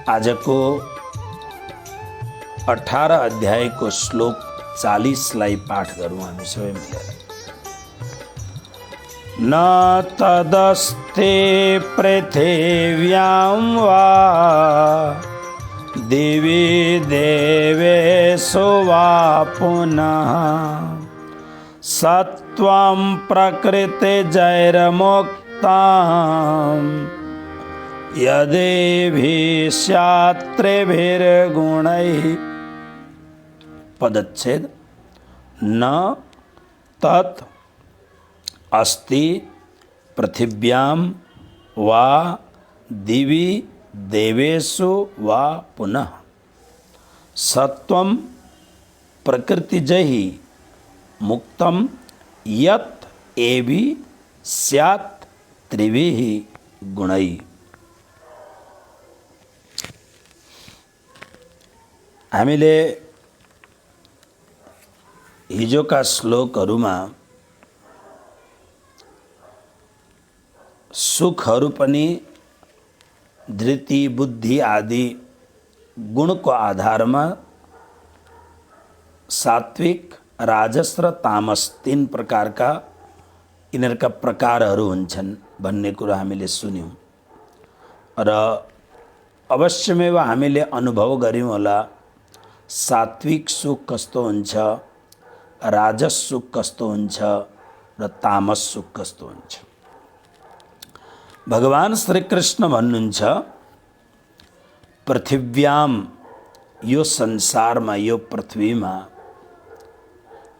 आज को 18 अध्याय को श्लोक 40 लाई पाठ करूँ हामी सबै मिलेर। न तदस्ते पृथिव्यां वा दिवि देवेषु वा पुनः सत्वं प्रकृतिजैर्मुक्तं यदेभिः स्यात् त्रिभिर्गुणैः। पदच्छेद न तत् अस्ति पृथिव्यां वा दिवि देवेषु वा पुनः सत्वं प्रकृतिजैः मुक्तं यत् एभिः स्यात् त्रिभिः गुणैः। हामीले हिजोका श्लोकहरूमा सुखहरू पनि धृति बुद्धि आदि गुणको आधारमा सात्विक राजस र तामस तीन प्रकारका यिनीहरूका प्रकारहरू हुन्छन् भन्ने कुरा हामीले सुन्यौं र अवश्यमेव हामीले अनुभव गर्यौं होला सात्विक सुख कस्तो हुन्छ, राजस सुख कस्तो हुन्छ र तामस सुख कस्तो हुन्छ। भगवान श्री कृष्ण भन्नुहुन्छ पृथिव्याम यो संसारमा यो पृथ्वीमा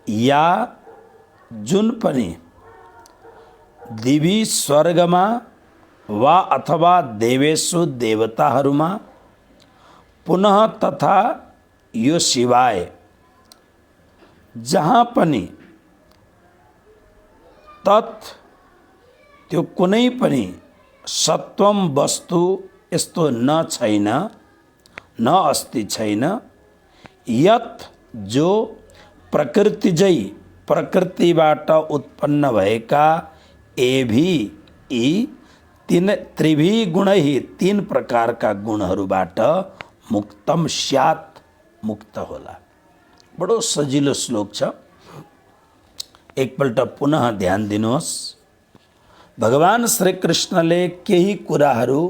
या जुन पनि दिवी स्वर्गमा वा अथवा देवेषु देवताहरूमा पुनः तथा यो सिवाय जहाँ पनि तत् त्यो कुनै पनि सत्वम वस्तु यस्तो न छैन, न अस्ति छैन, यत् जो प्रकृतिजै प्रकृतिबाट उत्पन्न भएका एभि यी तीन त्रिभि गुणैः तीन प्रकारका गुणहरूबाट मुक्तम स्यात् मुक्त होला। बडो सजिलो श्लोक छ, एकपल्ट पुनः ध्यान दिनुहोस्। भगवान श्री कृष्णले केही कुराहरू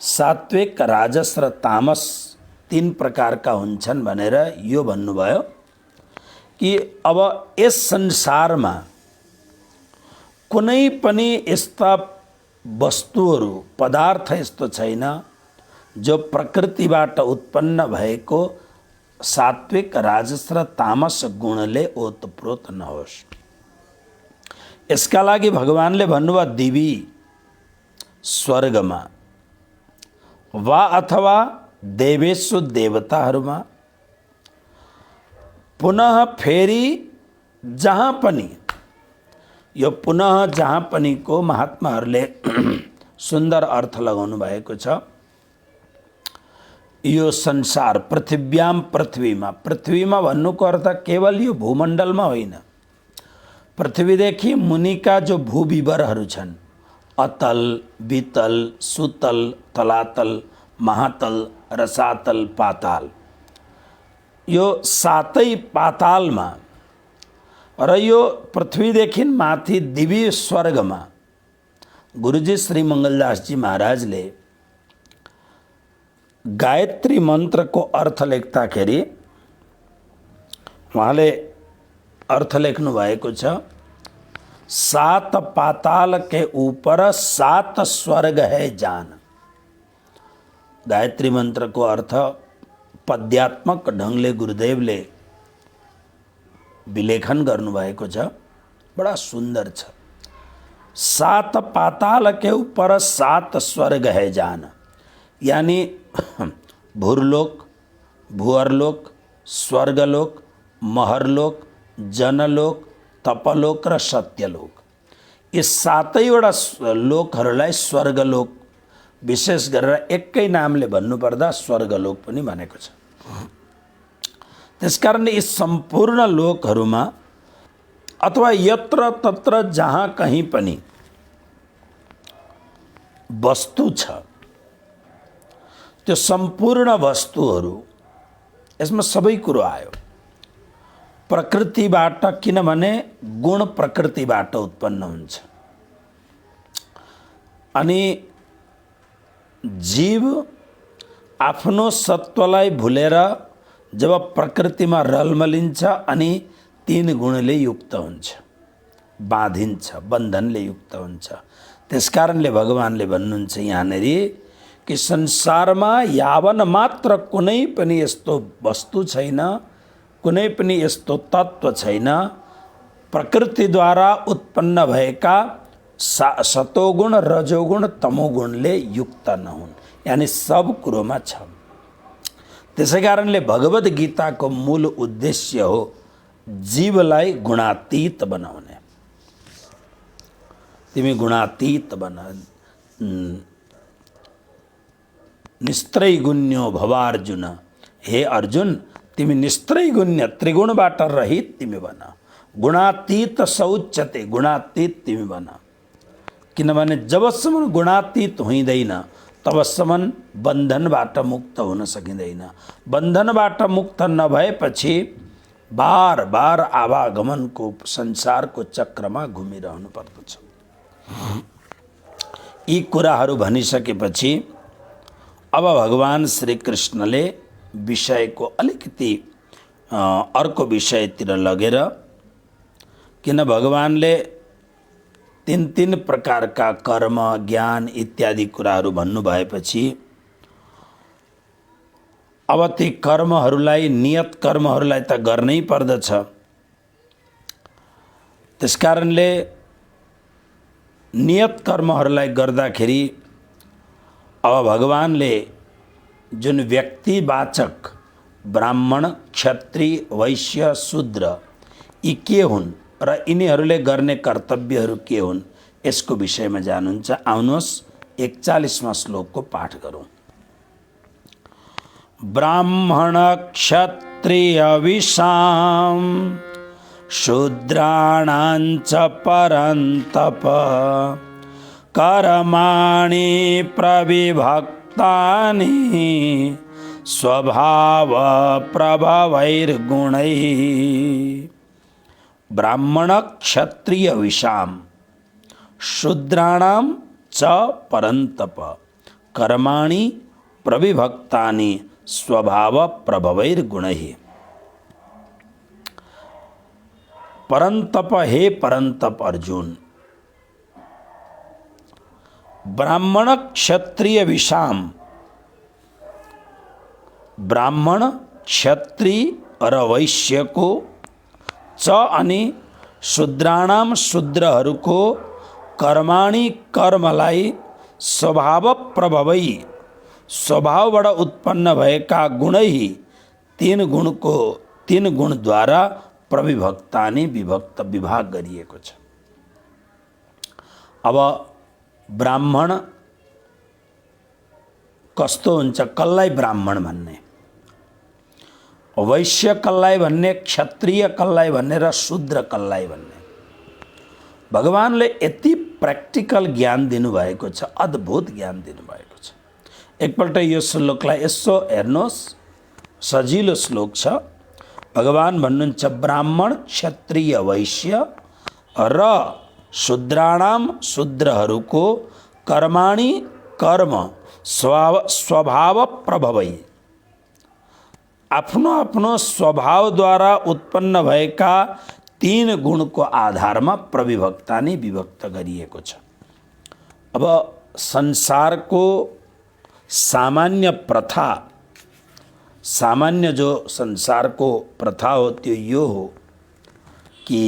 सात्विक राजस र तामस तीन प्रकारका हुन्छन् भनेर यो भन्नुभयो कि अब यस संसारमा कुनै पनि यस्ता वस्तुहरू पदार्थ यस्तो छैन जो प्रकृतिबाट उत्पन्न भएको सात्विक राजस र तामस गुणले ओतप्रोत नहोस्। यसका लागि भगवानले भन्नुभयो दिवी स्वर्गमा वा अथवा देवेषु देवताहरूमा पुनः फेरि जहाँ पनि यो पुनः जहाँ पनि को महात्माहरूले सुन्दर अर्थ लगाउनु भएको छ। यो संसार पृथिव्याम पृथ्वीमा, पृथ्वीमा भन्नुको अर्थ केवल यो भूमण्डलमा होइन, पृथ्वीदेखि मुनिका जो भूविवरहरू छन् अतल वितल सुतल तलातल महातल रसातल पाताल, यो सातै पातालमा र यो पृथ्वीदेखि माथि दिव्य स्वर्गमा गुरुजी श्री मंगलदासजी महाराजले गायत्री मन्त्रको अर्थ लेख्दाखेरि उहाँले अर्थ लेख्नु भएको छ, सात पाताल के ऊपर सात स्वर्ग है जान। गायत्री मन्त्रको अर्थ पद्यात्मक ढङ्गले गुरुदेवले विलेखन गर्नुभएको छ, बडा सुन्दर छ। सात पाताल के ऊपर सात स्वर्ग है जान, यानी भूरलोक, भूअरलोक, स्वर्गलोक, महरलोक, जनलोक, तपलोक र सत्यलोक, यी सातैवटा लोकहरूलाई स्वर्गलोक विशेष गरेर एकै नामले भन्नुपर्दा स्वर्गलोक पनि भनेको छ। त्यसकारण यी सम्पूर्ण लोकहरूमा अथवा यत्र तत्र जहाँ कहीं पनि वस्तु छ त्यो सम्पूर्ण वस्तुहरू यसमा सबै कुरो आयो प्रकृतिबाट, किनभने गुण प्रकृतिबाट उत्पन्न हुन्छ। अनि जीव आफ्नो सत्वलाई भुलेर जब प्रकृतिमा रलमलिन्छ अनि तीन गुणले युक्त हुन्छ, बाँधिन्छ, बन्धनले युक्त हुन्छ। त्यसकारणले भगवानले भन्नुहुन्छ यहाँनिर कि संसारमा यावन मात्र कुनै पनि यस्तो वस्तु छैन, कुनै पनि यस्तो तत्त्व छैन प्रकृतिद्वारा उत्पन्न भएका सतोगुण, रजोगुण, तमोगुणले युक्त नहुन्, यानी सब कुरोमा छ। त्यसै कारणले भगवद् गीताको मूल उद्देश्य हो जीवलाई गुणातीत बनाउने। तिमी गुणातीत बना, निस्त्रैगुण्यो भवार्जुन, हे अर्जुन तिमी निस्त्रैगुण्य त्रिगुणबाट रहित तिमी बना, गुणातीत शौच्यते, गुणातीत तिमी बना। किनभने जबसम्म गुणातीत हुँदैन तबसम्म बन्धनबाट मुक्त हुन सकिँदैन। बन्धनबाट मुक्त नभएपछि बार बार आवागमनको संसारको चक्रमा घुमिरहनु पर्दछ। यी कुराहरू भनिसकेपछि अब भगवान श्री कृष्णले विषयको अलिकति अर्को विषयतिर लगेर, किन भगवानले तीन तीन प्रकारका कर्म, ज्ञान इत्यादि कुराहरू भन्नुभएपछि अब ती कर्महरूलाई, नियत कर्महरूलाई त गर्नै पर्दछ। त्यसकारणले नियत कर्महरूलाई गर्दाखेरि अब भगवानले जुन व्यक्तिवाचक ब्राह्मण, क्षत्रिय, वैश्य, शूद्र यी के हुन् र यिनीहरूले गर्ने कर्तव्यहरू के हुन् यसको विषयमा जानुहुन्छ। आउनुहोस् 41वां श्लोकको पाठ गरौँ। ब्राह्मण क्षत्रिय विषाम शूद्राणाञ्च परन्तप कर्माणि प्रविभक्तानि स्वभाव प्रभवैर्गुणैः। ब्राह्मण क्षत्रिय विषाम शूद्राणां च परन्तप कर्माणि प्रविभक्तानि स्वभाव प्रभवैर्गुणैः। परन्तप, हे परन्तप अर्जुन, ब्राह्मण क्षत्रिय विषाम, ब्राह्मण, क्षत्रिय र वैश्यको च अनि शूद्राणाम शूद्रहरूको कर्माणि कर्मलाई स्वभाव प्रभवै स्वभावबाट उत्पन्न भएका गुणै तीन गुणद्वारा प्रविभक्तानि विभाग गरिएको छ। अब ब्राह्मण कस्तो हुन्छ, कसलाई ब्राह्मण भन्ने, वैश्य कसलाई भन्ने, क्षत्रिय कसलाई भन्ने र शूद्र कसलाई भन्ने भगवानले यति प्र्याक्टिकल ज्ञान दिनुभएको छ, अद्भुत ज्ञान दिनुभएको छ। एकपल्ट यो श्लोकलाई यसो हेर्नुहोस्, सजिलो श्लोक छ। भगवान भन्नुहुन्छ ब्राह्मण, क्षत्रिय, वैश्य र शूद्राणाम शूद्रहरूको कर्माणि कर्म स्वभाव प्रभवै आफ्नो आफ्नो स्वभावद्वारा उत्पन्न भएका तीन गुणको आधारमा प्रविभक्तानि विभक्त गरिएको छ। अब संसारको सामान्य प्रथा, सामान्य जो संसारको प्रथा हो त्यो यो हो कि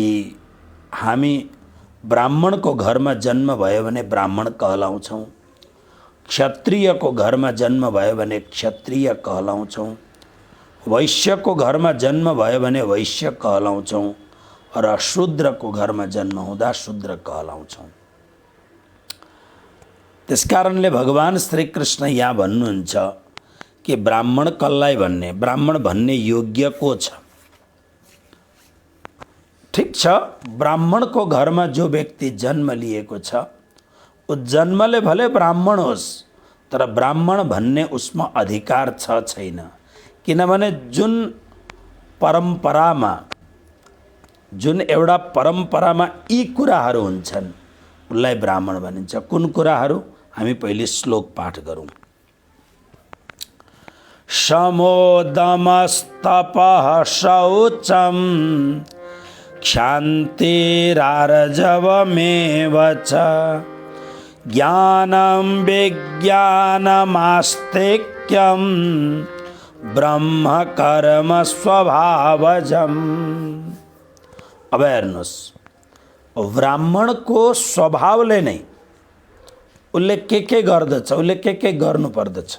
हामी ब्राह्मणको घरमा जन्म भयो भने ब्राह्मण कहलाउँछौँ, क्षत्रियको घरमा जन्म भयो भने क्षत्रिय कहलाउँछौँ, वैश्यको घरमा जन्म भयो भने वैश्य कहलाउँछौँ र शूद्रको घरमा जन्म हुँदा शूद्र कहलाउँछौँ। त्यसकारणले भगवान श्री कृष्ण यहाँ भन्नुहुन्छ कि ब्राह्मण कसलाई भन्ने, ब्राह्मण भन्ने योग्य को छ। ठिक छ, ब्राह्मणको घरमा जो व्यक्ति जन्म लिएको छ ऊ जन्मले भले ब्राह्मण होस् तर ब्राह्मण भन्ने उसमा अधिकार छ छैन, किनभने जुन परम्परामा जुन एउटा परम्परामा यी कुराहरू हुन्छन् उसलाई ब्राह्मण भनिन्छ। कुन कुराहरू? हामी पहिले श्लोक पाठ गरौँ। शमोदमस्तपः शौचं क्षान्तिरार्जवमेव च ज्ञानं विज्ञानमास्तिक्यं ब्रह्म कर्म स्वभावजम्। अब हेर्नुहोस्, ब्राह्मणको स्वभावले नै उसले के गर्दछ, उसले के गर्नु पर्दछ।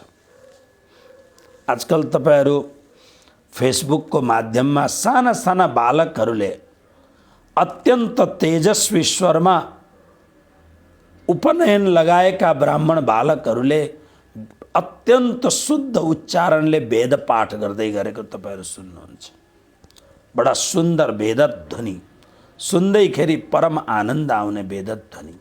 आजकल तपाईहरु फेसबुकको माध्यममा साना साना बालकहरूले अत्यन्त तेजस्वी स्वरमा उपनयन लगाएका ब्राह्मण बालकहरूले अत्यन्त शुद्ध उच्चारणले वेद पाठ गर्दै गरेको तपाईहरु सुन्नुहुन्छ। बडा सुन्दर वेदध्वनि, सुन्दैखेरि परम आनन्द आउने वेदध्वनि।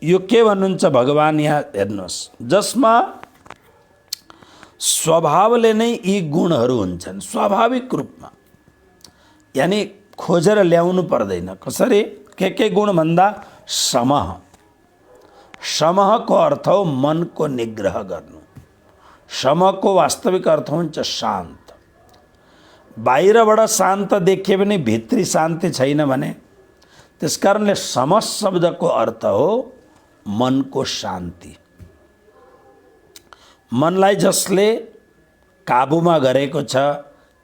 यो के भन्नुहुन्छ भगवान यहाँ हेर्नुहोस्, जसमा स्वभावले नै यी गुणहरू हुन्छन् स्वाभाविक रूपमा, यानी खोजेर ल्याउनु पर्दैन। कसरी? के गुण भन्दा समः। समहको अर्थ हो मनको निग्रह गर्नु। समको वास्तविक अर्थ हुन्छ शान्त। बाहिरबाट शान्त देखिए पनि भित्री शान्ति छैन भने, त्यसकारणले सम शब्दको अर्थ हो मनको शान्ति। मनलाई जसले काबुमा गरेको छ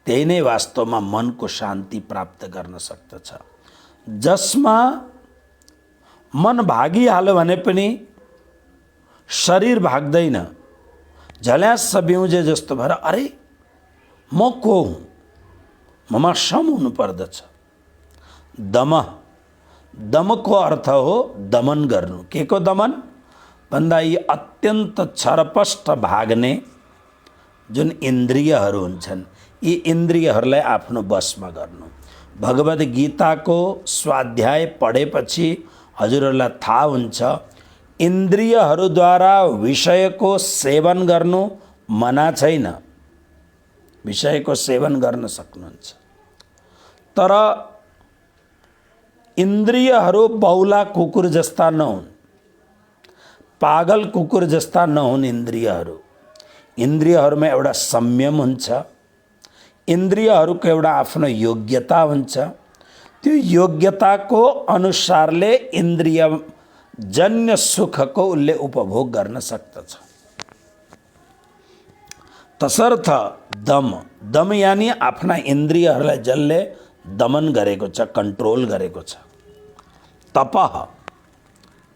त्यही नै वास्तवमा मनको शान्ति प्राप्त गर्न सक्दछ। जसमा मन भागिहाल्यो भने पनि शरीर भाग्दैन, झल्यास बिउजे जस्तो भएर अरे म को हुँ, ममा सम हुनु पर्दछ। दम, दमको अर्थ हो दमन गर्नु। के को दमन भन्दा यी अत्यन्त छरपष्ट भाग्ने जुन इन्द्रियहरू हुन्छन्, यी इन्द्रियहरूलाई आफ्नो वशमा गर्नु। भगवद् गीताको स्वाध्याय पढेपछि हजुरहरूलाई थाहा हुन्छ, इन्द्रियहरूद्वारा विषयको सेवन गर्नु मना छैन, विषयको सेवन गर्न सक्नुहुन्छ। तर इन्द्रियहरू बौला कुकुर जस्ता नहुन्, पागल कुकुर जस्ता नहुन्। इन्द्रियहरूमा एउटा संयम हुन्छ, इन्द्रियहरूको एउटा आफ्नो योग्यता हुन्छ। त्यो योग्यताको अनुसारले इन्द्रिय जन्य सुखको उसले उपभोग गर्न सक्दछ। तसर्थ दम, दम यानी आफ्ना इन्द्रियहरूलाई जसले दमन गरेको छ, कन्ट्रोल गरेको छ। तपः,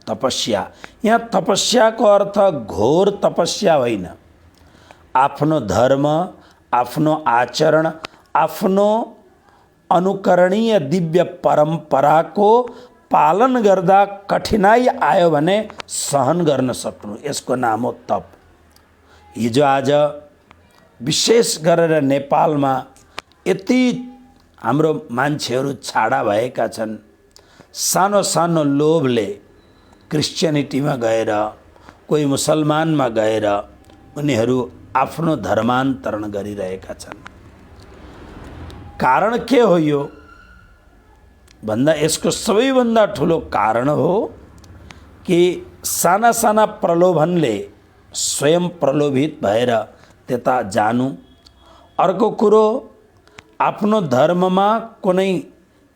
तपस्या। यहाँ तपस्याको अर्थ घोर तपस्या होइन, आफ्नो धर्म, आफ्नो आचरण, आफ्नो अनुकरणीय दिव्य परम्पराको पालन गर्दा कठिनाई आयो भने सहन गर्न सक्नु, यसको नाम हो तप। हिजो आज विशेष गरेर नेपालमा यति हाम्रो मान्छेहरू छाडा भएका छन्, सानो सानो लोभले क्रिस्चियनिटीमा गएर, कोही मुसलमानमा गएर उनीहरू आफ्नो धर्मान्तरण गरिरहेका छन्। कारण के हो यो भन्दा यसको सबैभन्दा ठुलो कारण हो कि साना साना प्रलोभनले स्वयं प्रलोभित भएर त्यता जानु। अर्को कुरो, आफ्नो धर्ममा कुनै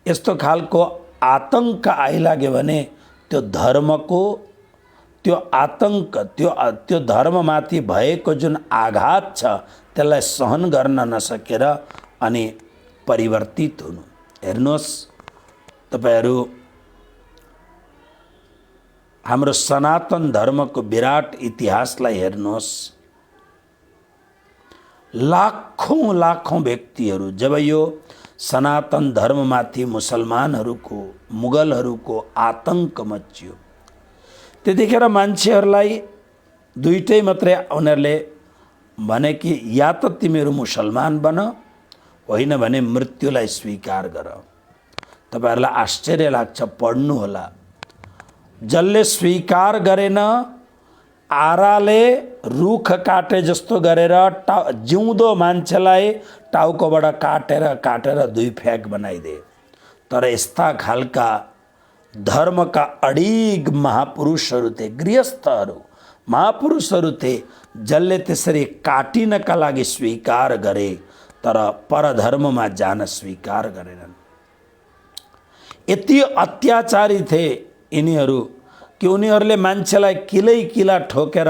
यस्तो खालको आतंक आइलाग्यो भने त्यो धर्मको त्यो आतंक, त्यो धर्ममाथि भएको जुन आघात छ त्यसलाई सहन गर्न नसकेर अनि परिवर्तित हुनु। हेर्नुहोस् तपाईहरु, हाम्रो सनातन धर्मको विराट इतिहासलाई हेर्नुहोस्। लाखौं लाखौं व्यक्तिहरू जब यो सनातन धर्ममाथि मुसलमानहरूको, मुगलहरूको आतंक मच्चियो, त्यतिखेर मान्छेहरूलाई दुईटै मात्रै उनीहरूले भने कि या त तिमीहरू मुसलमान बन, होइन भने मृत्युलाई स्वीकार गर। तपाईहरुलाई आश्चर्य लाग्छ, पढ्नु होला। जसले स्वीकार गरेन आराले रुख काटे जस्तो गरेर जिउँदो मान्छेलाई टाउकोबाट काटेर काटेर दुई फ्याक बनाइदिए। तर यस्ता खालका धर्मका अडिग महापुरुषहरू थिए, गृहस्थहरू महापुरुषहरू थिए, जसले त्यसरी काटिनका लागि स्वीकार गरे तर परधर्ममा जान स्वीकार गरेनन्। यति अत्याचारी थिए यिनीहरू कि उनीहरूले मान्छेलाई किलै किला ठोकेर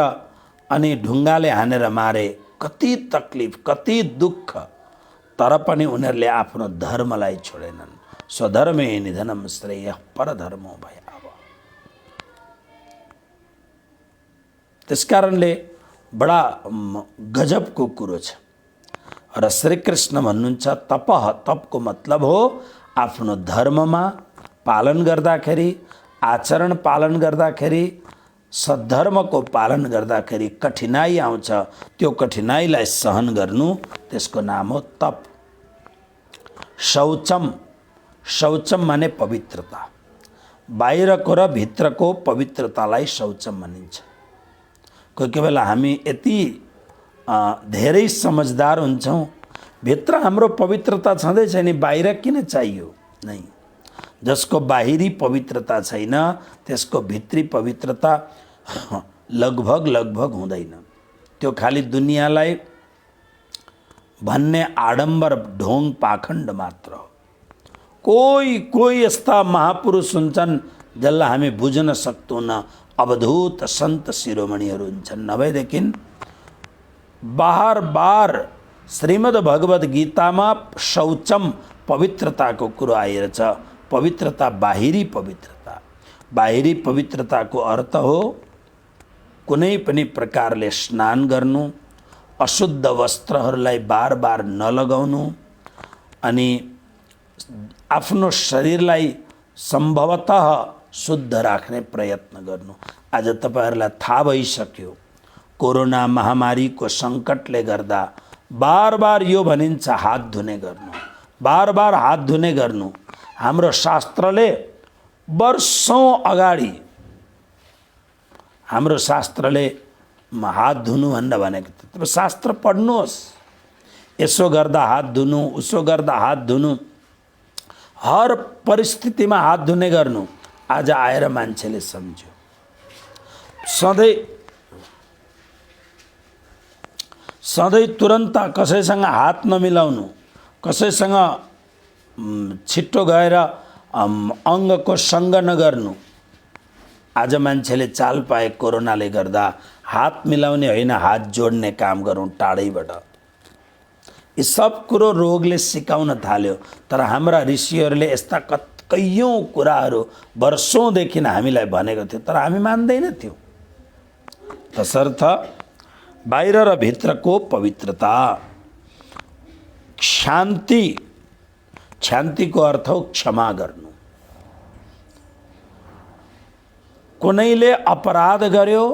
अनि ढुङ्गाले हानेर मारे। कति तकलिफ, कति दुःख, तर पनि उनीहरूले आफ्नो धर्मलाई छोडेनन्। स्वधर्मे निधनम श्रेयः परधर्मो भयावह। त्यसकारणले बडा गजबको कुरो छ। र श्रीकृष्ण भन्नुहुन्छ तपः, तपको मतलब हो आफ्नो धर्ममा पालन गर्दाखेरि, आचरण पालन गर्दाखेरि, सद्धर्मको पालन गर्दाखेरि कठिनाई आउँछ, त्यो कठिनाईलाई सहन गर्नु, त्यसको नाम हो तप। शौचम, शौचम माने पवित्रता। बाहिरको र भित्रको पवित्रतालाई शौचम भनिन्छ। कोही कोही बेला हामी यति धेरै समझदार हुन्छौँ, भित्र हाम्रो पवित्रता छँदै छैन, बाहिर किन चाहियो? नै, जसको बाहिरी पवित्रता छैन त्यसको भित्री पवित्रता लगभग लगभग हुँदैन। त्यो खाली दुनियाँलाई भन्ने आडम्बर ढोङ पाखण्ड मात्र हो। कोही कोही यस्ता महापुरुष हुन्छन् जसलाई हामी बुझ्न सक्दैनौँ, अवधूत सन्त शिरोमणिहरू हुन्छन्। नभएदेखि बार बार श्रीमद् भगवद गीतामा शौचम पवित्रताको कुरो आइरहेछ। पवित्रता बाहिरी पवित्रता। बाहिरी पवित्रताको अर्थ हो कुनै पनि प्रकारले स्नान गर्नु, अशुद्ध वस्त्रहरूलाई बार बार नलगाउनु, अनि आफ्नो शरीरलाई सम्भवतः शुद्ध राख्ने प्रयत्न गर्नु। आज तपाईहरुलाई थाहा भइसक्यो, कोरोना महामारीको सङ्कटले गर्दा बार बार यो भनिन्छ हात धुने गर्नु, बार बार हात धुने गर्नु। हाम्रो शास्त्रले वर्षौं अगाडि हाम्रो शास्त्रले हात धुनु भनेर भनेको थियो। तपाईं शास्त्र पढ्नुहोस्, यसो गर्दा हात धुनु, उसो गर्दा हात धुनु, हर परिस्थितिमा हात धुने गर्नु। आज आएर मान्छेले सम्झ्यो। सधैँ तुरन्त कसैसँग हात नमिलाउनु, कसैसँग छिट्टो गएर अङ्गको सङ्ग नगर्नु। आज मान्छेले चाल पाए कोरोनाले गर्दा हात मिलाउने होइन, हात जोड्ने काम गरौँ टाढैबाट। यी सब कुरो रोगले सिकाउन थाल्यो। तर हाम्रा ऋषिहरूले यस्ता कैयौँ कुराहरू वर्षौंदेखि हामीलाई भनेको थियो, तर हामी मान्दैनथ्यौँ। तसर्थ बाहिर र भित्रको पवित्रता। शान्ति, शान्तिको अर्थ हो क्षमा गर्नु। कुनैले अपराध गर्यो,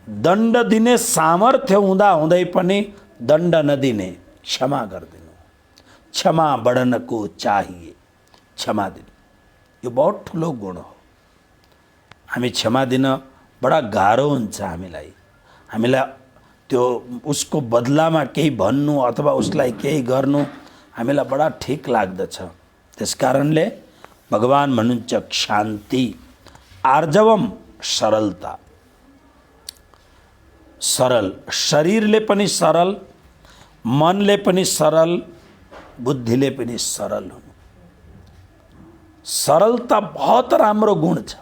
दण्ड दिने सामर्थ्य हुँदा हुँदै पनि दण्ड नदिने, क्षमा गरिदिनु। क्षमा बढनको चाहिए, क्षमा दिनु। यो बहुत ठुलो गुण हो। हामी क्षमा दिन बडा गाह्रो हुन्छ हामीलाई। हामीलाई त्यो उसको बदलामा केही भन्नु अथवा उसलाई केही गर्नु हामीलाई बडा ठिक लाग्दछ। त्यसकारणले भगवान भन्नुहुन्छ शान्ति। आर्जवम, सरलता। सरल, शरीरले पनि सरल, मनले पनि सरल, बुद्धिले पनि सरल हुनु। सरलता बहुत राम्रो गुण छ,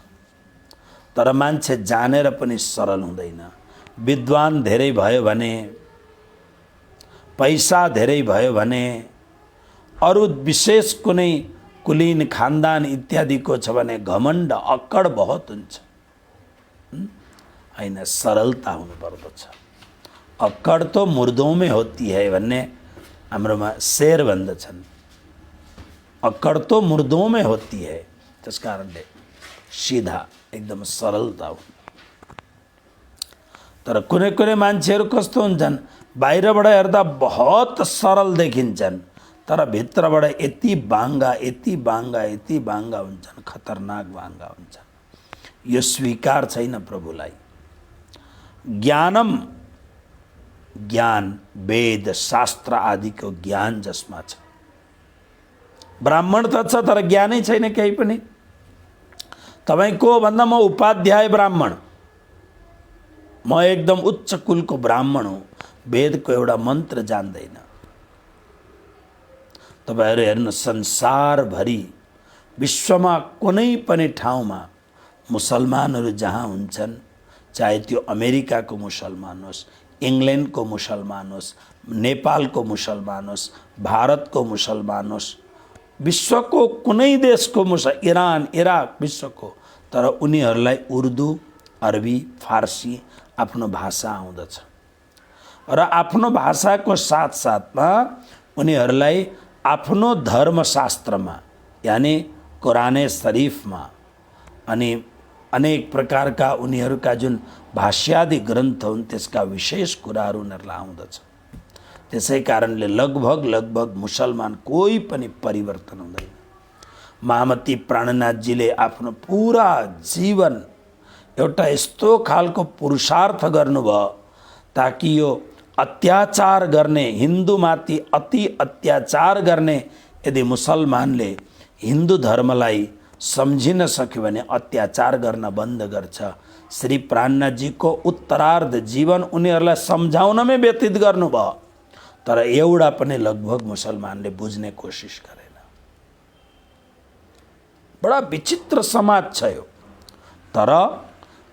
तर मान्छे जानेर पनि सरल हुँदैन। विद्वान धेरै भयो भने, पैसा धेरै भयो भने, अरू विशेष कुनै कुलीन खानदान इत्यादिको छ भने घमण्ड अक्कड बहुत हुन्छ। हैन, सरलता हुनुपर्दछ। अक्कड तो मुर्दों में होती है भन्ने हाम्रोमा शेर भन्दछन्। अक्कड तो मुर्दों में होती है। त्यसकारणले सीधा एकदम सरलता हो। तर कुनै कुनै मान्छेहरू कस्तो हुन्छन्, बाहिरबाट हेर्दा बहुत सरल देखिन्छन्, तर भित्रबाट यति बाङ्गा, यति बाङ्गा, यति बाङ्गा हुन्छन्, खतरनाक बाङ्गा हुन्छन्। यो स्वीकार छैन प्रभुलाई। ज्ञानम, ज्ञान वेद शास्त्र आदिको ज्ञान जसमा छ। ब्राह्मण त छ तर ज्ञानै छैन केही पनि। तपाईको भन्दा म उपाध्याय ब्राह्मण, म एकदम उच्च कुलको ब्राह्मण हुँ, वेदको एउटा मन्त्र जान्दैन। तपाईहरु हेर्नु, संसारभरि विश्वमा कुनै पनि ठाउँमा मुसलमानहरू जहाँ हुन्छन्, चाहे त्यो अमेरिकाको मुसलमान होस्, इङ्ल्यान्डको मुसलमान होस्, नेपालको मुसलमान होस्, भारतको मुसलमान होस्, विश्वको कुनै देशको इरान, इराक, विश्वको, तर उनीहरूलाई उर्दू, अरबी, फारसी आफ्नो भाषा आउँदछ। र आफ्नो भाषाको साथसाथमा उनीहरूलाई आफ्नो धर्मशास्त्रमा यानि कुराने शरीफमा अनि अनेक प्रकारका उनीहरूका जुन भाष्यादि ग्रन्थ हुन् त्यसका विशेष कुराहरू उनीहरूलाई आउँदछ। त्यसै कारणले लगभग मुसलमान कोही पनि परिवर्तन हुँदैन। महामती प्राणनाथजीले आफ्नो पुरा जीवन एउटा यस्तो खालको पुरुषार्थ गर्नुभयो ताकि यो अत्याचार गर्ने, हिन्दूमाथि अति अत्याचार गर्ने यदि मुसलमानले हिन्दू धर्मलाई सम्झिन सक्यो भने अत्याचार गर्न बन्द गर्छ। श्री प्राणनाथजीको उत्तरार्ध जीवन उनीहरूलाई सम्झाउनमै व्यतीत गर्नुभयो, तर एउटा पनि लगभग मुसलमानले बुझ्ने कोसिस गरेन। बडा विचित्र समाज छ यो। तर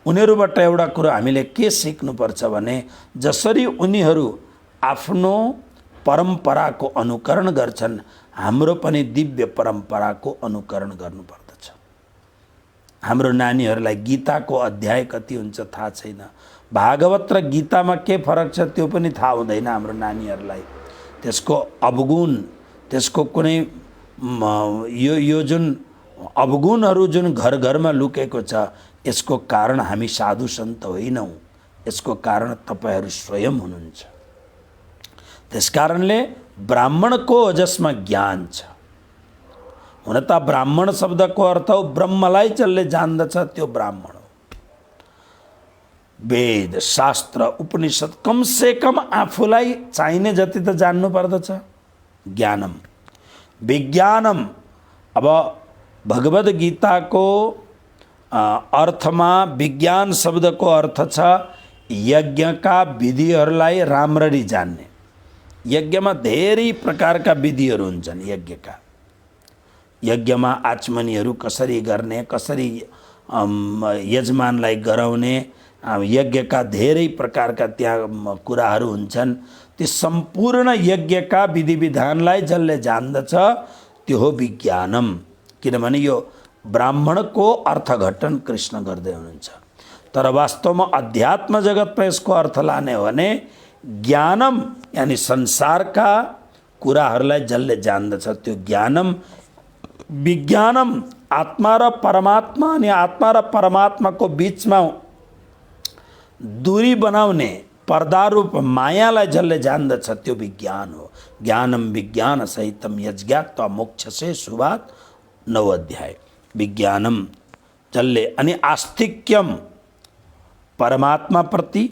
उनीहरूबाट एउटा कुरो हामीले के सिक्नुपर्छ भने जसरी उनीहरू आफ्नो परम्पराको अनुकरण गर्छन्, हाम्रो पनि दिव्य परम्पराको अनुकरण गर्नुपर्दछ। हाम्रो नानीहरूलाई गीताको अध्याय कति हुन्छ थाहा छैन, भागवत र गीतामा के फरक छ त्यो पनि थाहा हुँदैन हाम्रो नानीहरूलाई। त्यसको अवगुण, त्यसको कुनै यो जुन अवगुणहरू जुन घर घरमा लुकेको छ, यसको कारण हामी साधु सन्त होइनौँ, यसको कारण तपाईहरू स्वयं हुनुहुन्छ। त्यसकारणले ब्राह्मणको जसमा ज्ञान छ, हुन त ब्राह्मण शब्दको अर्थ हो ब्रह्मलाई जसले जान्दछ त्यो ब्राह्मण हो। वेद शास्त्र उपनिषद कमसे कम आफूलाई चाहिने जति त जान्नु पर्दछ। ज्ञानम विज्ञानम, अब भगवद गीताको अर्थमा विज्ञान शब्दको अर्थ छ यज्ञका विधिहरूलाई राम्ररी जान्ने। यज्ञमा धेरै प्रकारका विधिहरू हुन्छन्। यज्ञमा आचमनीहरू कसरी गर्ने, कसरी यजमानलाई गराउने, यज्ञका धेरै प्रकारका त्यहाँ कुराहरू हुन्छन्। ती सम्पूर्ण यज्ञका विधि विधानलाई जसले जान्दछ त्यो हो विज्ञानम। किनभने यो ब्राह्मणको अर्थघटन कृष्ण गर्दै हुनुहुन्छ। तर वास्तवमा अध्यात्म जगतमा यसको अर्थ लाने हो भने ज्ञानम यानी संसारका कुराहरूलाई जसले जान्दछ त्यो ज्ञानम। विज्ञानम आत्मा र परमात्मा अनि आत्मा र परमात्माको बीचमा दूरी बनाउने पर्दा रूप मायालाई जसले जान्दछ त्यो विज्ञान हो। ज्ञानम विज्ञान सहितम यज्ञात्वा मोक्षसे शुभात् 9 अध्याय। विज्ञानम जसले अनि आस्तिक्यम परमात्मा प्रति,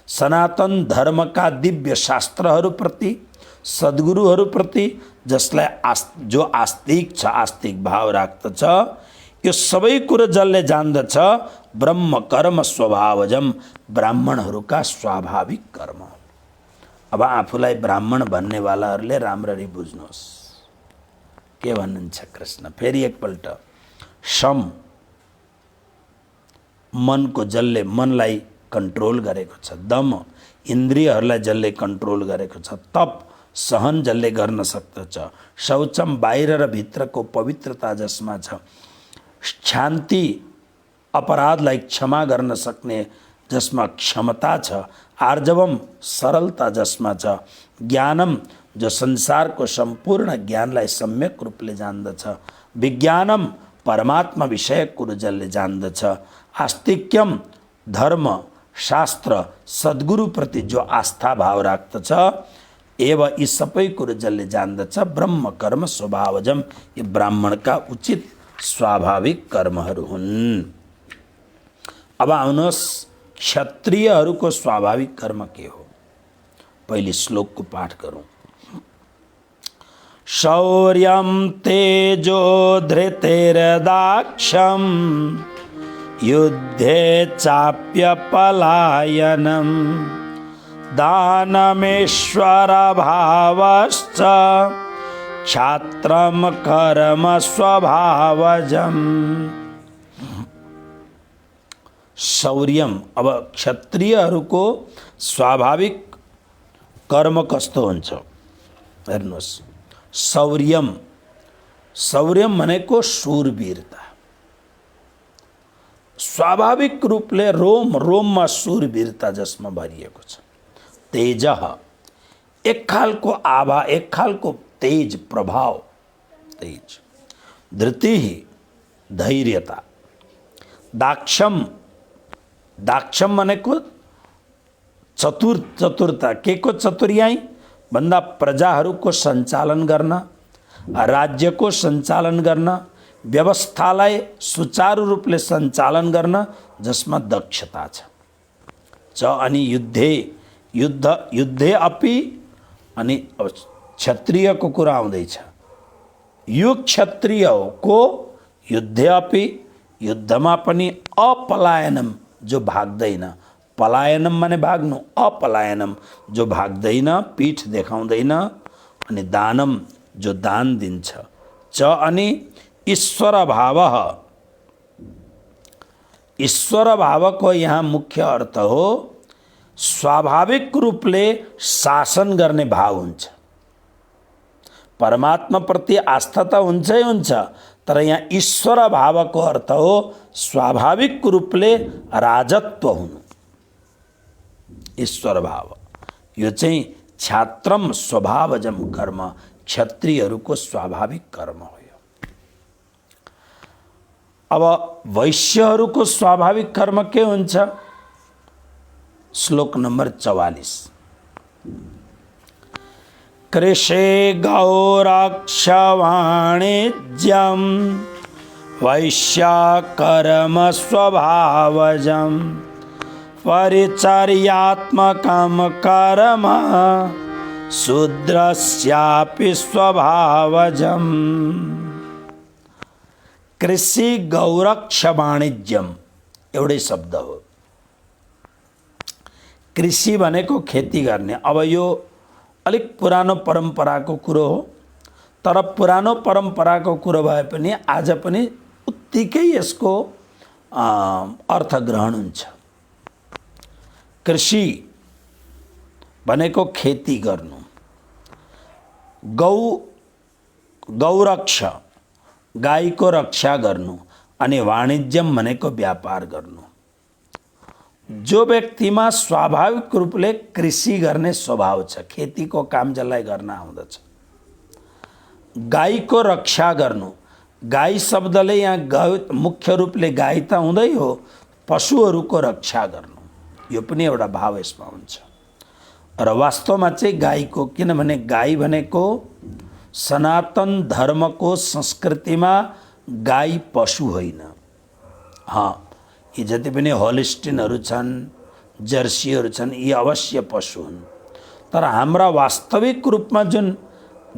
सनातन धर्मका दिव्य शास्त्रहरूप्रति, सद्गुरुहरूप्रति जसलाई जो आस्तिक छ, आस्तिक भाव राख्दछ, यो सबै कुरो जसले जान्दछ ब्रह्म कर्म स्वभावजम, ब्राह्मणहरूका स्वाभाविक कर्म। अब आफूलाई ब्राह्मण भन्नेवालाहरूले राम्ररी बुझ्नुहोस् के भन्नुहुन्छ कृष्ण। फेरि एकपल्ट शम मनको जसले मनलाई कन्ट्रोल गरेको छ, दम इन्द्रियहरूलाई जसले कन्ट्रोल गरेको छ, तप सहन जसले गर्न सक्दछ, शौचम बाहिर र भित्रको पवित्रता जसमा छ, शान्ति अपराधलाई क्षमा गर्न सक्ने जसमा क्षमता छ, आर्जवम सरलता जसमा छ, ज्ञानम जो संसारको सम्पूर्ण ज्ञानलाई सम्यक रूपले जान्दछ, विज्ञानम परमात्मा विषयक कुरो जसले जान्दछ, आस्तिक्यम धर्म शास्त्र सद्गुरुप्रति जो आस्था भाव राख्दछ, एवं यी सबै कुरो जसले जान्दछ, ब्रह्म कर्म स्वभावजम, ये ब्राह्मणका उचित स्वाभाविक कर्महरू हुन्। अब आउनुहोस् क्षत्रियहरूको स्वाभाविक कर्म के हो? पहिले श्लोकको पाठ गरौँ। शौर्यं तेजो धृतिर्दाक्ष्यं युद्धे चाप्यपलायनं दानमेश्वरभावश्च क्षात्रं कर्म स्वभावजम्। शौर्यम, अब क्षत्रियहरूको स्वाभाविक कर्म कस्तो हुन्छ हेर्नुहोस्। शौर्यम, शौर्यम भनेको शूरवीरता। स्वाभाविक रूपले रोम रोममा शूरवीरता जसमा भरिएको छ। तेज, एक खालको आभा, एक खालको तेज प्रभाव, तेज। धृति, धैर्यता। दाक्षम, दाक्षम भनेको चतुरता। के को चतुर्याई भन्दा प्रजाहरूको सञ्चालन गर्न, राज्यको सञ्चालन गर्न, व्यवस्थालाई सुचारू रूपले सञ्चालन गर्न जसमा दक्षता छ। च अनि युद्धे अपि, अनि क्षत्रियको कुरा आउँदैछ। यो क्षत्रिय को युद्धे अपि, युद्धमा पनि अपलायनम, जो भाग्दैन। पलायनम माने भाग्नु, अपलायनम जो भाग्दैन, पीठ देखाउँदैन। अनि दानम, जो दान दिन्छ। च अनि ईश्वर भाव, ईश्वर भावको यहाँ मुख्य अर्थ हो स्वाभाविक रूपले शासन गर्ने भाव हुन्छ। परमात्मा प्रति आस्था त हुन्छै हुन्छ, तर यहाँ ईश्वर भावको अर्थ हो स्वाभाविक रूपले राजत्व हुनु। ईश्वर भाव यो चाहिँ क्षात्रम स्वभावजम कर्म, क्षत्रियहरूको स्वाभाविक कर्म हो। अब वैश्यहरूको स्वाभाविक कर्म के हुन्छ? श्लोक नंबर 44। कृषे गौरक्ष वाणिज्यम वैश्याकर्म स्वभावजम परिचर्यात्मकं कर्म शूद्रस्यापि स्वभावजम्। कृषि गौरक्ष वाणिज्यम एउटै शब्द हो। कृषि भनेको खेती गर्ने। अब यो अलिक पुरानो परम्पराको कुरो हो, तर पुरानो परम्पराको कुरो भए पनि आज पनि उत्तिकै यसको अर्थ ग्रहण हुन्छ। कृषि भनेको खेती गर्नु, गौरक्ष गाईको रक्षा गर्नु, अनि वाणिज्यम भनेको व्यापार गर्नु। जो व्यक्तिमा स्वाभाविक रूपले कृषि गर्ने स्वभाव छ, खेतीको काम जसलाई गर्न आउँदछ। गाईको रक्षा गर्नु, गाई शब्दले यहाँ मुख्य रूपले गाई त हुँदै हो, पशुहरूको रक्षा गर्नु यो पनि एउटा भाव यसमा हुन्छ। र वास्तवमा चाहिँ गाईको, किनभने गाई भनेको सनातन धर्मको संस्कृतिमा गाई पशु होइन। यी जति पनि होलिस्टिनहरू छन्, जर्सीहरू छन्, यी अवश्य पशु हुन्। तर हाम्रा वास्तविक रूपमा जुन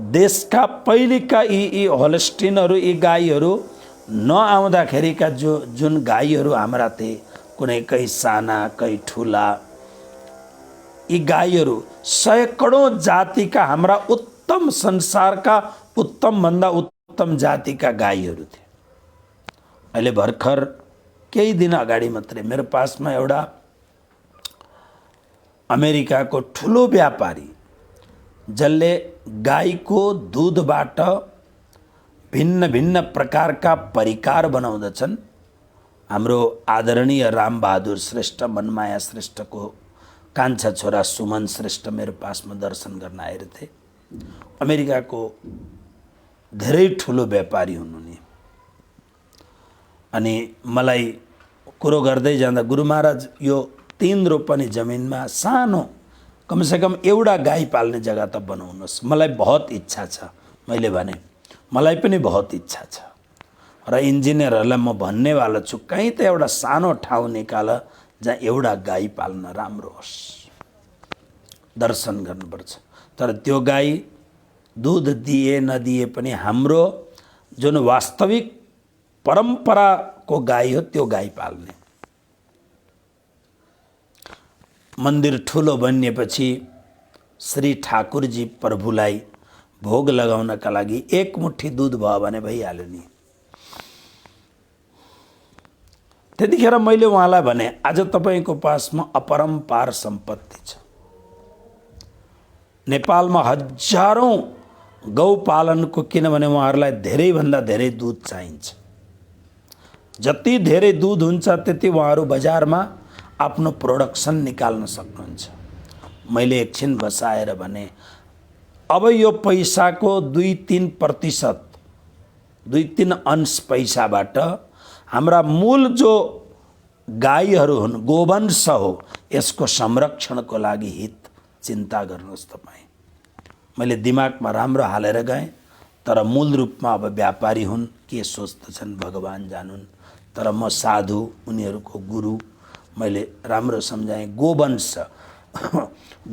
देशका पहिलेका यी होलिस्टिनहरू, यी गाईहरू नआउँदाखेरिका जुन गाईहरू हाम्रा थिए, कुनै कहीँ साना कहीँ ठुला, यी गाईहरू सैकडौँ जातिका हाम्रा उत्तम, संसारका उत्तम भन्दा उत्तम जातिका गाईहरू थिए। अहिले भर्खर केही दिन अगाडि मात्रै मेरो पासमा एउटा अमेरिकाको ठुलो व्यापारी, जसले गाईको दुधबाट भिन्न भिन्न प्रकारका परिकार बनाउँदछन्, हाम्रो आदरणीय रामबहादुर श्रेष्ठ, मनमाया श्रेष्ठको कान्छा छोरा सुमन श्रेष्ठ मेरो पासमा दर्शन गर्न आएर थिए। अमेरिकाको धेरै ठुलो व्यापारी हुनुहुने। अनि मलाई कुरो गर्दै जाँदा, गुरु महाराज यो 3 रोपनी जमिनमा सानो कमसेकम एउटा गाई पाल्ने जग्गा त बनाउनुहोस्, मलाई बहुत इच्छा छ। मैले भने मलाई पनि बहुत इच्छा छ र इन्जिनियरहरूलाई म भन्नेवाला छु, कहीँ त एउटा सानो ठाउँ निकाल जहाँ एउटा गाई पाल्न राम्रो होस्, दर्शन गर्नुपर्छ। तर त्यो गाई दुध दिए नदिए पनि हाम्रो जुन वास्तविक परम्पराको गाई हो त्यो गाई पाल्ने। मन्दिर ठुलो बनिएपछि श्री ठाकुरजी प्रभुलाई भोग लगाउनका लागि एक मुठी दुध भयो भने भइहाल्यो नि। त्यतिखेर मैले उहाँलाई भने आज तपाईको पासमा अपरम्पार सम्पत्ति छ। नेपालमा हजारौं गौपालनको, किनभने उहाँहरूलाई धेरैभन्दा धेरै दूध चाहिन्छ। जति धेरै दूध हुन्छ त्यति उहाँहरू बजारमा आफ्नो प्रोडक्सन निकाल्न सक्नुहुन्छ। मैले एकछिन बसाएर भने अब यो पैसाको 2-3%, 2-3 अंश पैसाबाट हाम्रा मूल जो गाईहरू हुन्, गोवंश हो, यसको संरक्षणको लागि हित चिन्ता गर्नुहोस् तपाईँ। मैले दिमागमा राम्रो हालेर गएँ, तर मूल रूपमा अब व्यापारी हुन्, के सोच्दछन् भगवान जानुन्। तर म साधु, उनीहरूको गुरु, मैले राम्रो सम्झाएँ। गोवंश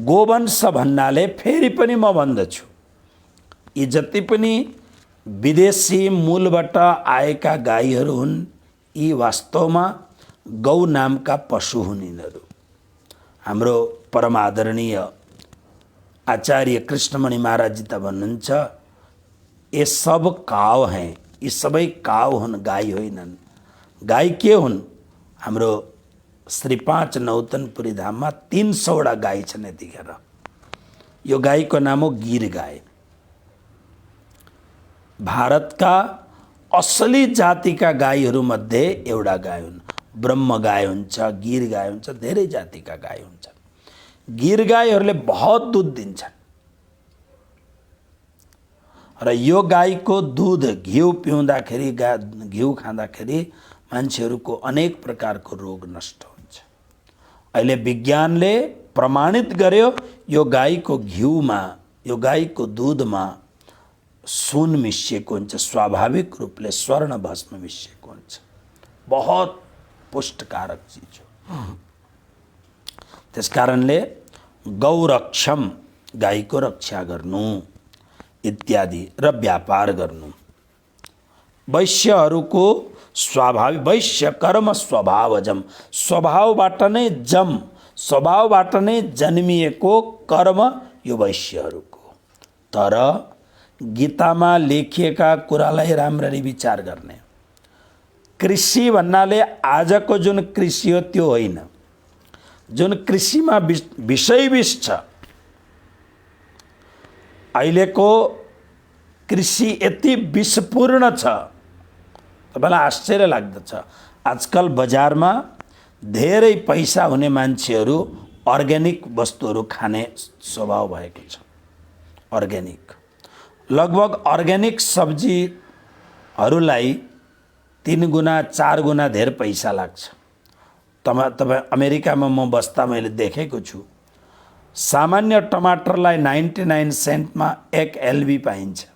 गोवंश भन्नाले फेरि पनि म भन्दछु, यी जति पनि विदेशी मूलबाट आएका गाईहरू हुन्, यी वास्तवमा गौ नामका पशु हुन्। यिनीहरू हाम्रो परम आदरणीय आचार्य कृष्णमणि महाराज जी त भन्नुहुन्छ, ये सब काव हैं, यी सबै काव हुन्, गाई होइनन्। गाई के हुन्? हाम्रो श्री 5 नौतनपुरी धाममा 300 गाई छन् यतिखेर। यो गाईको नाम हो गिर गाई। भारतका असली जातिका गाईहरू मध्ये एउटा गाई हुन्। ब्रह्म गाई हुन्छ, गिर गाई हुन्छ, धेरै जातिका गाई हुन्छ। गिर गाईहरूले बहुत दूध दिन्छन् र यो गाईको दूध घिउ पिउँदाखेरि, घिउ खाँदाखेरि मान्छेहरूको अनेक प्रकारको रोग नष्ट हुन्छ। अहिले विज्ञानले प्रमाणित गर्यो, यो गाईको घिउमा, यो गाईको दूधमा सुन मिसिएको हुन्छ, स्वाभाविक रूपले स्वर्ण भस्म मिसिएको हुन्छ। बहुत पुष्टकारक चीज हो। त्यसकारणले गौरक्षम, गाईको रक्षा गर्नु इत्यादि र व्यापार गर्नु। वैश्यहरूको स्वाभाविक, वैश्य कर्म स्वभावजम, स्वभावबाट नै जम, स्वभावबाट नै जन्मिएको कर्म यो वैश्यहरूको। तर गीतामा लेखिएका कुरालाई राम्ररी विचार गर्ने। कृषि भन्नाले आजको जुन कृषि हो त्यो होइन। जुन कृषिमा विषय विष छ, अहिलेको कृषि यति विषपूर्ण छ, तपाईलाई आश्चर्य लाग्दछ। आजकल बजारमा धेरै पैसा हुने मान्छेहरू अर्ग्यानिक वस्तुहरू खाने स्वभाव भएको छ। अर्ग्यानिक, लगभग अर्ग्यानिक सब्जीहरूलाई 3 गुना 4 गुना धेर पैसा लाग्छ। तपाईँ अमेरिकामा म बस्दा मैले देखेको छु, सामान्य टमाटरलाई 99 सेन्टमा 1 LB पाइन्छ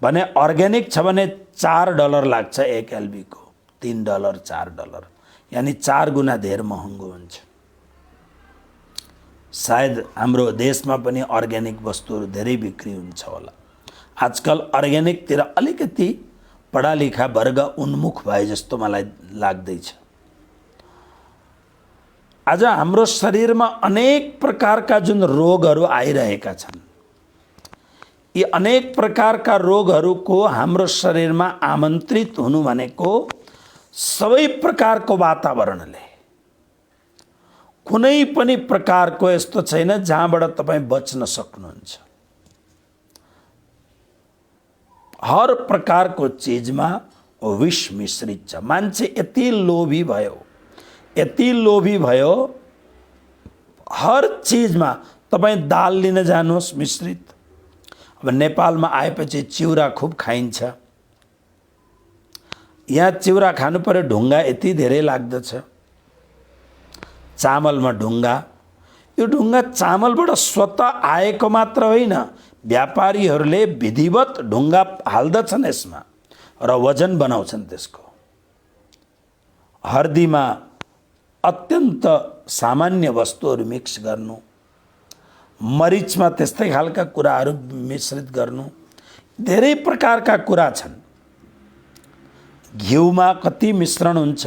भने अर्ग्यानिक छ भने $4 लाग्छ 1 LB को। $3 $4, यानी 4 गुना धेर महँगो हुन्छ। सायद हाम्रो देशमा पनि अर्ग्यानिक वस्तुहरू धेरै बिक्री हुन्छ होला। आजकल अर्ग्यानिकतिर अलिकति पढालेखा वर्ग उन्मुख भए जस्तो मलाई लाग्दैछ। आज हाम्रो शरीरमा अनेक प्रकारका जुन रोगहरू आइरहेका छन्, यी अनेक प्रकारका रोगहरूको हाम्रो शरीरमा आमन्त्रित हुनु भनेको सबै प्रकारको वातावरणले, कुनै पनि प्रकारको यस्तो छैन जहाँबाट तपाईँ बच्न सक्नुहुन्छ। हर प्रकारको चीजमा विष मिश्रित छ। मान्छे यति लोभी भयो, यति लोभी भयो, हर चीजमा तपाईँ दाल लिन जानुहोस् मिश्रित। अब नेपालमा आएपछि चिउरा खूब खाइन्छ। यहाँ चिउरा खानु पर्यो, ढुङ्गा यति धेरै लाग्दछ। चामलमा ढुङ्गा, यो ढुङ्गा चामलबाट स्वतः आएको मात्र होइन, व्यापारीहरूले विधिवत ढुङ्गा हाल्दछन् यसमा र वजन बनाउँछन् त्यसको। हर्दीमा अत्यन्त सामान्य वस्तुहरू मिक्स गर्नु, मरिचमा त्यस्तै खालका कुराहरू मिश्रित गर्नु, धेरै प्रकारका कुरा छन्। घिउमा कति मिश्रण हुन्छ,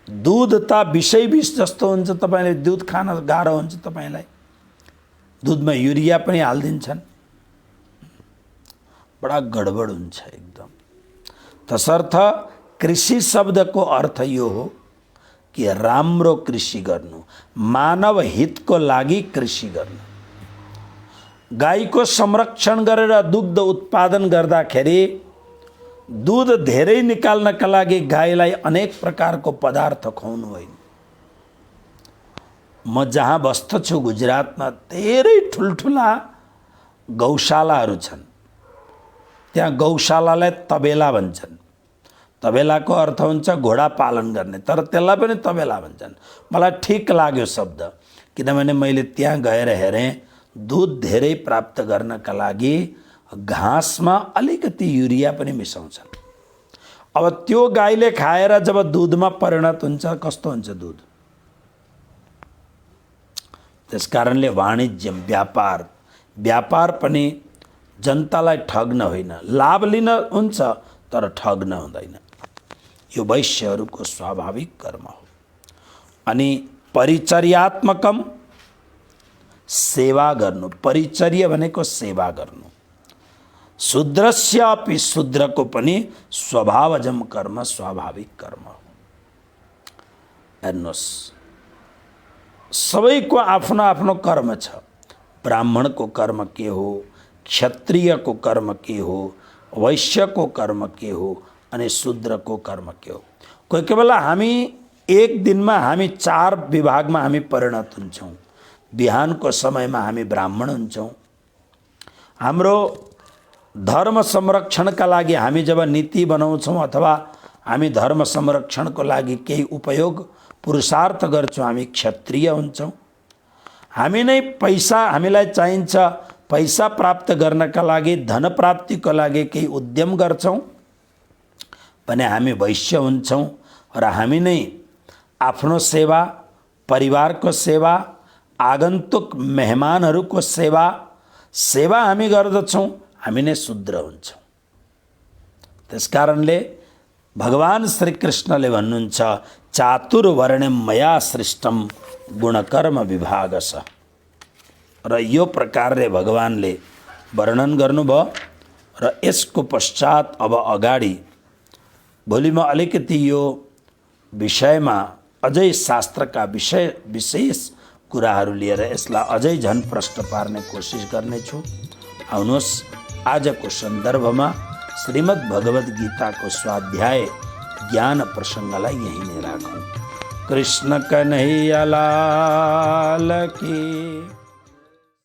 दुध त विषै विष जस्तो हुन्छ, तपाईँले दुध खान गाह्रो हुन्छ तपाईँलाई। दुधमा युरिया पनि हालिदिन्छन्, बडा गडबड हुन्छ एकदम। तसर्थ कृषि शब्दको अर्थ यो हो कि राम्रो कृषि गर्नु, मानव हितको लागि कृषि गर्नु। गाईको संरक्षण गरेर दुग्ध उत्पादन गर्दाखेरि दुध धेरै निकाल्नका लागि गाईलाई अनेक प्रकारको पदार्थ खुवाउनु होइन। म जहाँ बस्दछु गुजरातमा धेरै ठुल्ठुला गौशालाहरू छन्। त्यहाँ गौशालालाई तबेला भन्छन्। तबेलाको अर्थ हुन्छ घोडा पालन गर्ने, तर त्यसलाई पनि तबेला भन्छन्। मलाई ठिक लाग्यो शब्द, किनभने मैले त्यहाँ गएर हेरेँ दुध धेरै प्राप्त गर्नका लागि घाँसमा अलिकति युरिया पनि मिसाउँछन्। अब त्यो गाईले खाएर जब दुधमा परिणत हुन्छ कस्तो हुन्छ दुध? त्यसकारणले वाणिज्यम, व्यापार पनि जनतालाई ठग्न होइन, लाभ लिन हुन्छ तर ठग्न हुँदैन। यो वैश्यहरूको स्वाभाविक कर्म हो। अनि परिचर्यात्मकम, सेवा गर्नु। परिचर्य भनेको सेवा गर्नु। शूद्रस्य अपि, शूद्रको पनि स्वभावजम कर्म, स्वाभाविक कर्म हो। हेर्नुहोस्, सबैको आफ्नो आफ्नो कर्म छ। ब्राह्मणको कर्म के हो, क्षत्रियको कर्म के हो, वैश्यको कर्म के हो, अनि शूद्रको कर्म के हो। कोही कोही बेला हामी एक दिनमा हामी 4 विभागमा हामी परिणत हुन्छौँ। बिहानको समयमा हामी ब्राह्मण हुन्छौँ। हाम्रो धर्म संरक्षणका लागि हामी जब नीति बनाउँछौँ अथवा हामी धर्म संरक्षणको लागि केही उपयोग पुरुषार्थ गर्छौँ, हामी क्षत्रिय हुन्छौँ। हामी नै पैसा, हामीलाई चाहिन्छ पैसा प्राप्त गर्नका लागि, धन प्राप्तिको लागि केही उद्यम गर्छौँ भने हामी वैश्य हुन्छौँ। र हामी नै आफ्नो सेवा, परिवारको सेवा, आगन्तुक मेहमानहरूको सेवा हामी गर्दछौँ, हामी नै शूद्र हुन्छौँ। त्यसकारणले भगवान श्री कृष्णले भन्नुहुन्छ चातुर्वर्ण्यम मया सृष्टम गुणकर्म विभागश। र यो प्रकारले भगवानले वर्णन गर्नुभयो। र यसको पश्चात अब अगाडि भोलि म अलिकति यो विषयमा अझै शास्त्रका विशेष कुराहरू लिएर यसलाई अझै झन् प्रष्ट पार्ने कोसिस गर्नेछु। आउनुहोस् आजको सन्दर्भमा श्रीमद् भगवद् गीताको स्वाध्याय ज्ञान प्रसङ्गलाई यही नै राखौँ। कृष्ण कन्हैया लाल की।